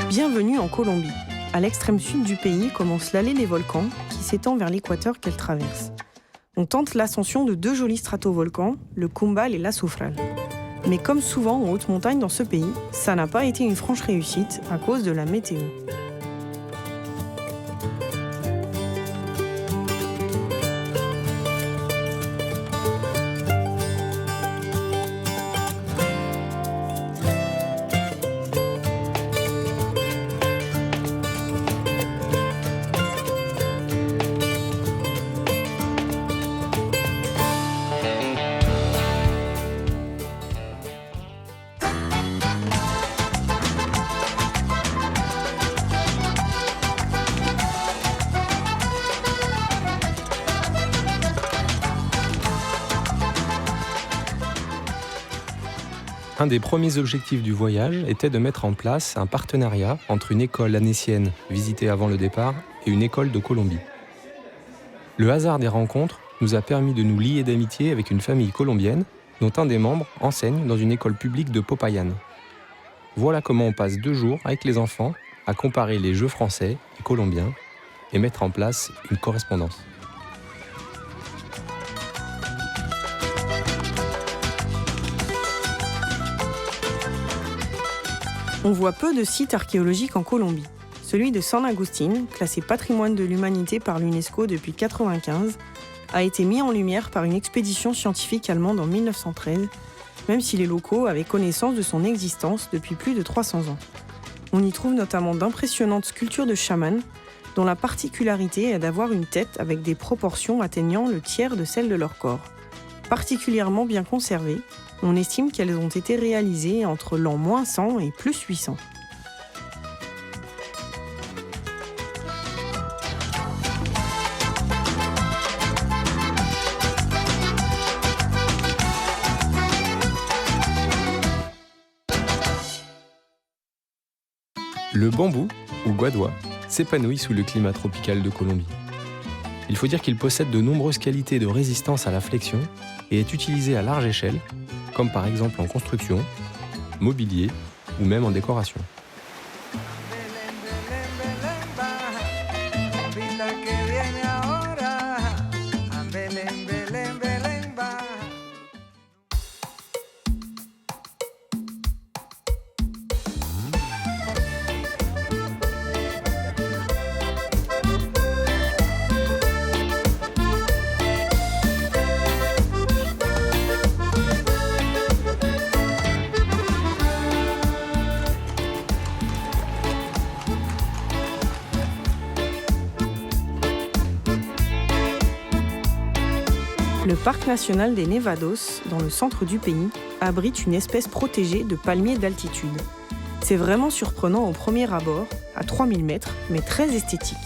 Bienvenue en Colombie. À l'extrême sud du pays commence l'allée des volcans qui s'étend vers l'équateur qu'elle traverse. On tente l'ascension de 2 jolis stratovolcans, le Cumbal et l'Azufral. Mais comme souvent en haute montagne dans ce pays, ça n'a pas été une franche réussite à cause de la météo. Un des premiers objectifs du voyage était de mettre en place un partenariat entre une école anécienne visitée avant le départ et une école de Colombie. Le hasard des rencontres nous a permis de nous lier d'amitié avec une famille colombienne dont un des membres enseigne dans une école publique de Popayán. Voilà comment on passe 2 jours avec les enfants à comparer les jeux français et colombiens et mettre en place une correspondance. On voit peu de sites archéologiques en Colombie. Celui de San Agustín, classé patrimoine de l'humanité par l'UNESCO depuis 1995, a été mis en lumière par une expédition scientifique allemande en 1913, même si les locaux avaient connaissance de son existence depuis plus de 300 ans. On y trouve notamment d'impressionnantes sculptures de chamans, dont la particularité est d'avoir une tête avec des proportions atteignant le tiers de celles de leur corps. Particulièrement bien conservées, on estime qu'elles ont été réalisées entre l'an -100 et +800. Le bambou, ou guadoua, s'épanouit sous le climat tropical de Colombie. Il faut dire qu'il possède de nombreuses qualités de résistance à la flexion et est utilisé à large échelle, comme par exemple en construction, mobilier ou même en décoration. Le parc national des Nevados, dans le centre du pays, abrite une espèce protégée de palmiers d'altitude. C'est vraiment surprenant au premier abord, à 3000 mètres, mais très esthétique.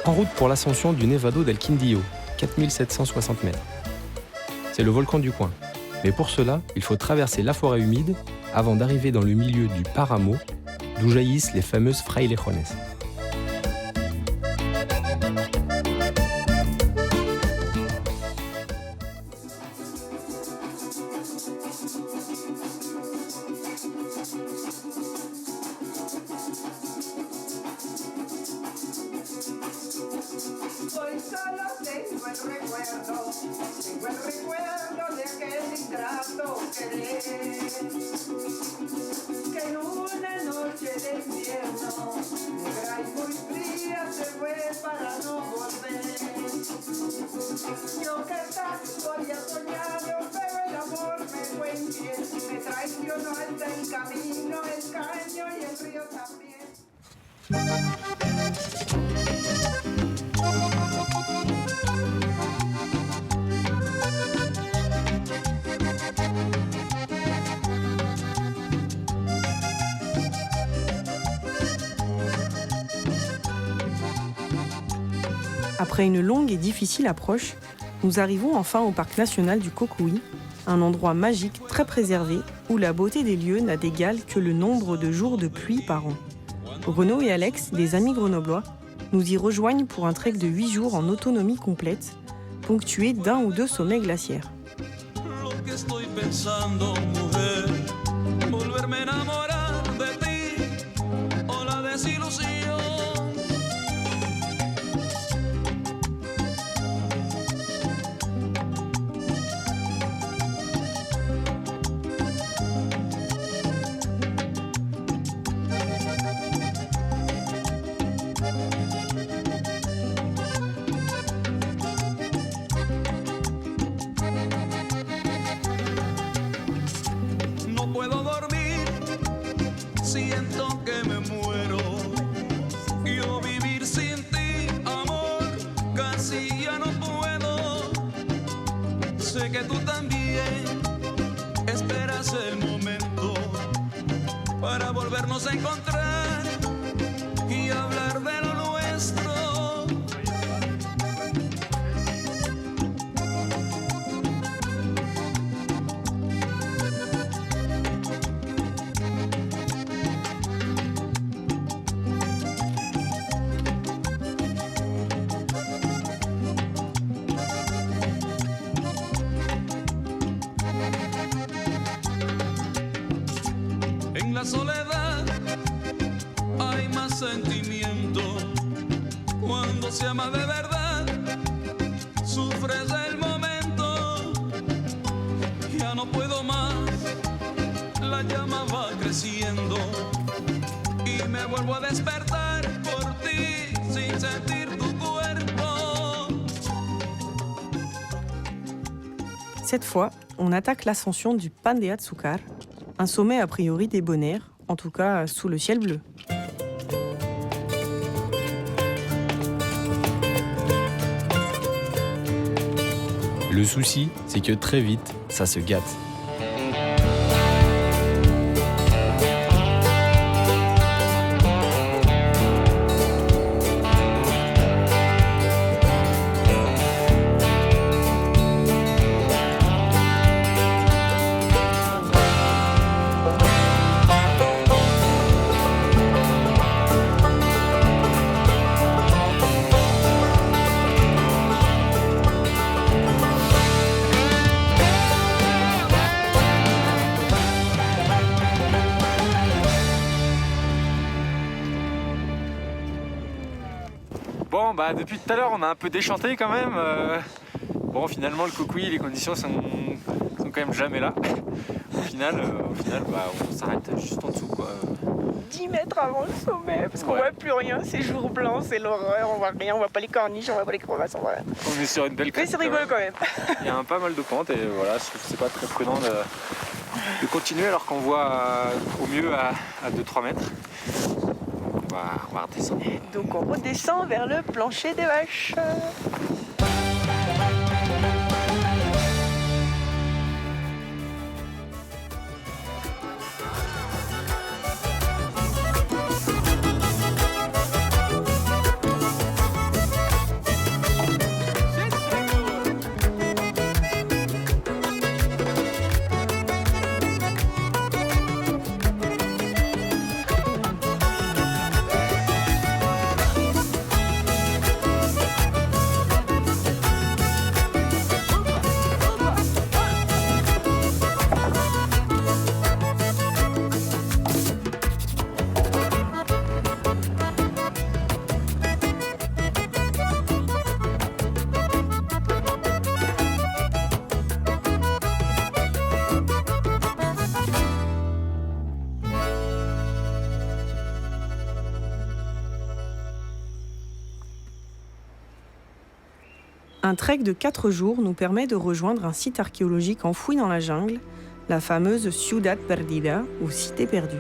En route pour l'ascension du Nevado del Quindío, 4760 mètres. C'est le volcan du coin. Mais pour cela, il faut traverser la forêt humide avant d'arriver dans le milieu du Páramo, d'où jaillissent les fameuses frailejones. Hoy solo tengo el recuerdo de aquel ingrato querer, que en una noche de invierno, negra y muy fría, se fue para no volver. Yo que tanto había soñado, pero el amor me fue infiel, me traicionó hasta el camino, el caño y el río también. Après une longue et difficile approche, nous arrivons enfin au parc national du Cocuy, un endroit magique très préservé où la beauté des lieux n'a d'égal que le nombre de jours de pluie par an. Renaud et Alex, des amis grenoblois, nous y rejoignent pour un trek de 8 jours en autonomie complète, ponctué d'1 ou 2 sommets glaciaires. pensando, mujer, volverme a enamorar de ti o la desilusión. No puedo dormir, siento que me muero. Yo vivir sin ti, amor, casi ya no puedo. Sé que tú también esperas el momento para volvernos a encontrar y hablar de lo nuestro. En la soledad hay más sentimiento. Cuando se ama de verdad, sufres el momento. Ya no puedo más, la llama va creciendo y me vuelvo a despertar por ti sin sentir tu cuerpo. Cette fois, on attaque l'ascension du Pan de Azúcar, un sommet a priori débonnaire, en tout cas sous le ciel bleu. Le souci, c'est que très vite, ça se gâte. Bon, bah depuis tout à l'heure, on a un peu déchanté quand même. Bon, finalement, le Cocuy, les conditions sont quand même jamais là. Au final, bah, on s'arrête juste en dessous, quoi. 10 mètres avant le sommet, parce qu'on Ouais. voit plus rien, c'est jour blanc, c'est l'horreur, on voit rien, on voit pas les corniches, on voit pas les crevasses, on voit rien. On est sur une belle Mais crête. c'est rigolo quand même. Il y a un pas mal de pentes et voilà, je trouve que c'est pas très prudent de continuer alors qu'on voit au mieux à 2-3 mètres. On va redescendre. Donc on redescend vers le plancher des vaches. Un trek de 4 jours nous permet de rejoindre un site archéologique enfoui dans la jungle, la fameuse Ciudad Perdida, ou Cité perdue.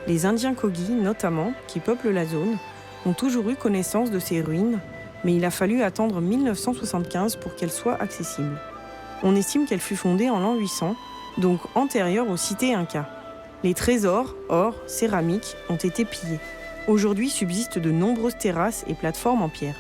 Les Indiens Kogi, notamment, qui peuplent la zone, ont toujours eu connaissance de ces ruines, mais il a fallu attendre 1975 pour qu'elles soient accessibles. On estime qu'elle fut fondée en l'an 800, donc antérieure aux cités Incas. Les trésors, or, céramiques, ont été pillés. Aujourd'hui subsistent de nombreuses terrasses et plateformes en pierre.